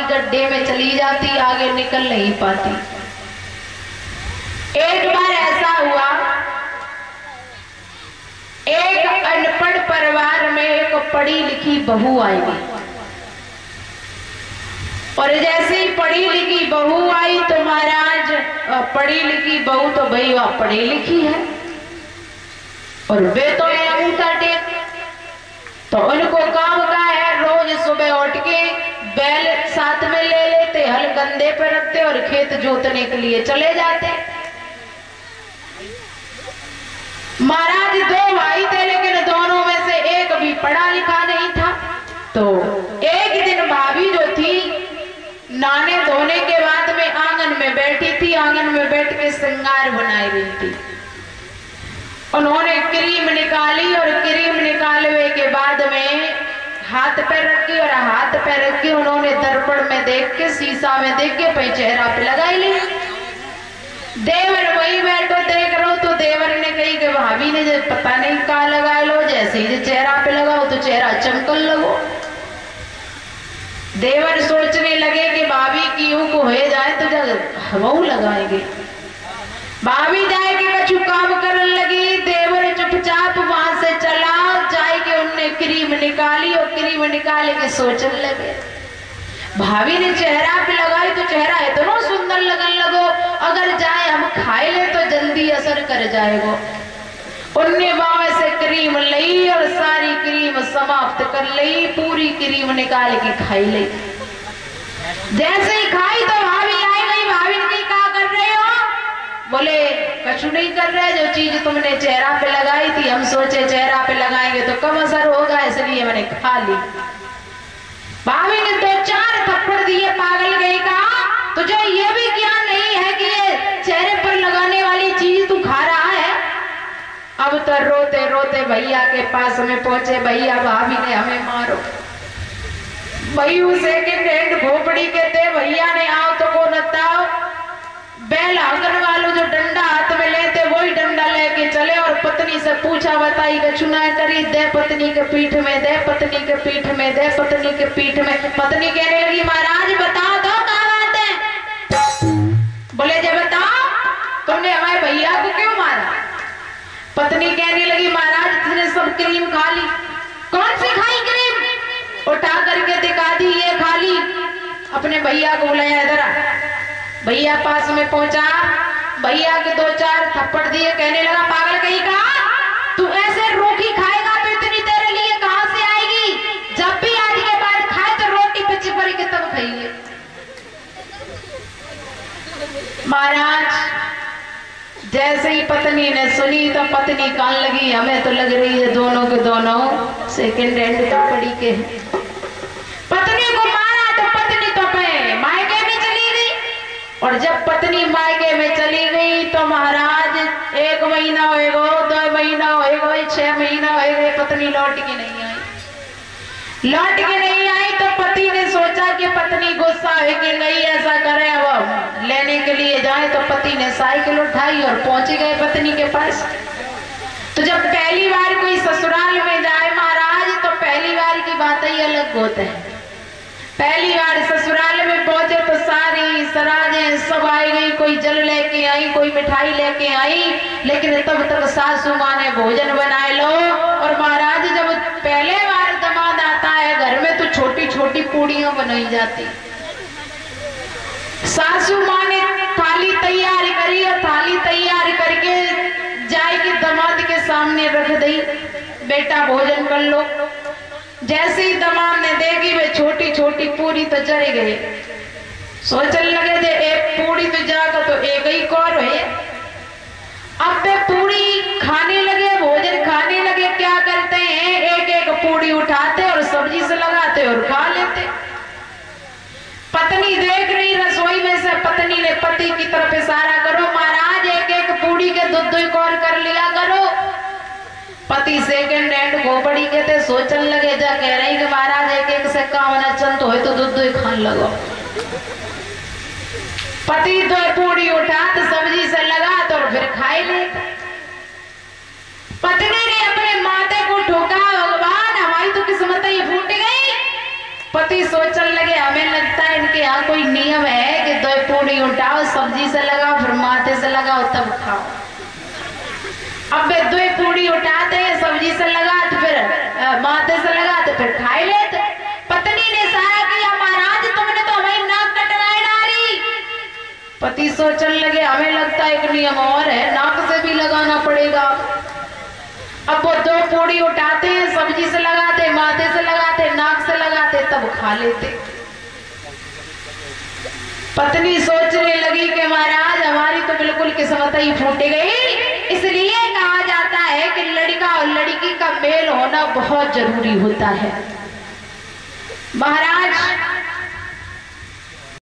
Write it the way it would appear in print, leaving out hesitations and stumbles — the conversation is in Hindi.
गड्ढे में चली जाती, आगे निकल नहीं पाती। एक बार ऐसा हुआ, एक अनपढ़ परिवार में एक पढ़ी लिखी बहू आई, और जैसे ही पढ़ी लिखी बहू आई तो महाराज पढ़ी लिखी बहू तो भाई वह पढ़ी लिखी है और वे तो है अंगूठा टेक। तो उनको काम का है, रोज सुबह उठ के बैल साथ में ले लेते, हल कंधे पे रखते और खेत जोतने के लिए चले जाते। महाराज दो भाई थे, लेकिन दोनों में से एक भी पढ़ा लिखा नहीं था। तो एक दिन भाभी जो थी नहाने धोने के बाद में आंगन में बैठी थी, आंगन में बैठ के श्रृंगार बनाई रही थी। उन्होंने क्रीम निकाली और क्रीम निकालने के बाद में हाथ पे रखी और हाथ पे रख के उन्होंने दर्पण में देख के, शीशा में देख के पे चेहरा पे लगाई ली। देवर वही बैठो देख रहो तो देवर ने कही कि भाभी ने जो पता नहीं कहा लगा लो, जैसे ही चेहरा पे लगाओ तो चेहरा चमकन लगो। देवर सोचने लगे कि भाभी की यूं को हो जाए तो जब हवाऊ लगाएंगे। भाभी जाए के कछु काम करने लगी, देवर चुपचाप वहां से चला जाए के उनने क्रीम निकाली और क्रीम निकाले के सोचने लगे। भाभी ने चेहरा पे लगाई तो चेहरा इतना सुंदर लगन लगो, अगर जाए हम खाए ले तो जल्दी असर कर जाएगा। उनने बावे से क्रीम ली और सारी क्रीम समाप्त कर ली, पूरी क्रीम निकाल के खाई ली। जैसे ही खाई तो भाभी आई गई, भाभी ने क्या कर रहे हो? बोले कछु नहीं कर रहे, जो चीज तुमने चेहरा पे लगाई थी हम सोचे चेहरा पे लगाएंगे तो कम असर होगा, इसलिए मैंने खा ली। भाभी ने 2-4 थप्पड़ दिए, पागल गई कहा तुझे ये भी ज्ञान नहीं है कि ये चेहरे पर लगाने वाली चीज तू खा रहा है। अब तो रोते रोते भैया के पास में पहुंचे, भैया भाभी ने हमें मारो। भाई सेकंड हैंड भोपड़ी के थे, भैया ने आओ तो को नताओ, बैल आंगन वालों जो डंडा हाथ में लेते वही डंडा लेके चले और पत्नी से पूछा बताई कि चुनाव करी, दे पत्नी के पीठ में, दे पत्नी के पीठ में, दे पत्नी के पीठ में। पत्नी कहने लगी महाराज बताओ तो कहाँ बात है? बोले जब बताओ तुमने हमारे भैया को क्यों मारा? पत्नी कहने लगी महाराज तुमने सब क्रीम खा ली। कौन सी खाई क्रीम? उठा करके दिखा दी, ये खा ली। अपने भैया को बुलाया, इधर आ। भैया पास में पहुंचा, भैया के 2-4 थप्पड़ दिए, कहने लगा पागल कहीं का, तू ऐसे रोटी खाएगा तो इतनी तेरे लिए कहां से आएगी? जब भी आज के बाद खाए तो रोटी पे चिपड़ी के तब खाइए। महाराज जैसे ही पत्नी ने सुनी तो पत्नी कान लगी, हमें तो लग रही है दोनों के दोनों सेकंड हैंड थप्पड़ी के। पत्नी को मारा तो पत्नी तो मायके में चली गई, और जब पत्नी मायके में चली गई तो महाराज 1 महीना होएगा, 2 महीना होएगा, 6 महीना होएगा, पत्नी लौट के नहीं आई। लौट के नहीं आई तो पति ने सोचा कि पत्नी गुस्सा है कि नहीं ऐसा करे, अब लेने के लिए जाए। तो पति ने साइकिल उठाई और पहुंच गए पत्नी के पास। तो जब पहली बार कोई ससुराल में जाए महाराज तो पहली बार की बात ही अलग होता है। पहली बार ससुराल में पहुंचे तो सारी सराजें सब आई गई, कोई जल लेके आई, कोई मिठाई लेके आई, लेकिन तब तक सासू माँ ने भोजन बनाए लो। और महाराज जब पहले बार दामाद आता है घर में तो छोटी छोटी पूड़ियां बनाई जाती। सासू माँ ने थाली तैयार करी और थाली तैयार करके जाए के दामाद के सामने रख दी, बेटा भोजन कर लो। जैसे ही दामाद ने देखी वे छोटी छोटी पूरी तो जल गए, सोचने लगे थे एक पूरी तो जाकर तो एक ही कौर है। अब वे पूरी खाने लगे, भोजन खाने लगे। क्या करते हैं, एक एक पूरी उठाते और सब्जी से लगाते और खा लेते। पत्नी देख रही रसोई में से, पत्नी ने पति की तरफ इशारा करो महाराज एक एक पूरी के 2-2 कौर कर लिया करो। पति सेकंड हैंड भोपड़ी के थे, सोचने लगे जा कह रही कि महाराज एक एक से काम न चल तो है तो 2-2 खान लगो। पति 2 पूरी उठा तो सब्जी से लगा तो फिर खाई ले। पत्नी ने अपने माथे को ठोका, भगवान हमारी तो किस्मत ही फूट गई। पति सोचने लगे हमें लगता है इनके यहाँ कोई नियम है कि 2 पूड़ी उठाओ, सब्जी से लगाओ, फिर माथे से लगाओ, तब खाओ। अब वे 2 पूड़ी उठाते हैं, सब्जी से लगाते, फिर माथे से लगाते, फिर खाई लेते। पत्नी ने सहारा किया, महाराज तुमने तो हमारी नाक कटवाए डाली। पति सोचने लगे, हमें लगता है एक नियम और है, नाक से भी लगाना पड़ेगा। अब वो 2 पूड़ी उठाते हैं, सब्जी से लगाते, माथे से लगाते, नाक से लगाते, तब खा लेते। पत्नी सोचने लगी कि महाराज हमारी तो बिल्कुल किस्मत ही फूट गई। इसलिए कहा जाता है कि लड़का और लड़की का मेल होना बहुत जरूरी होता है। महाराज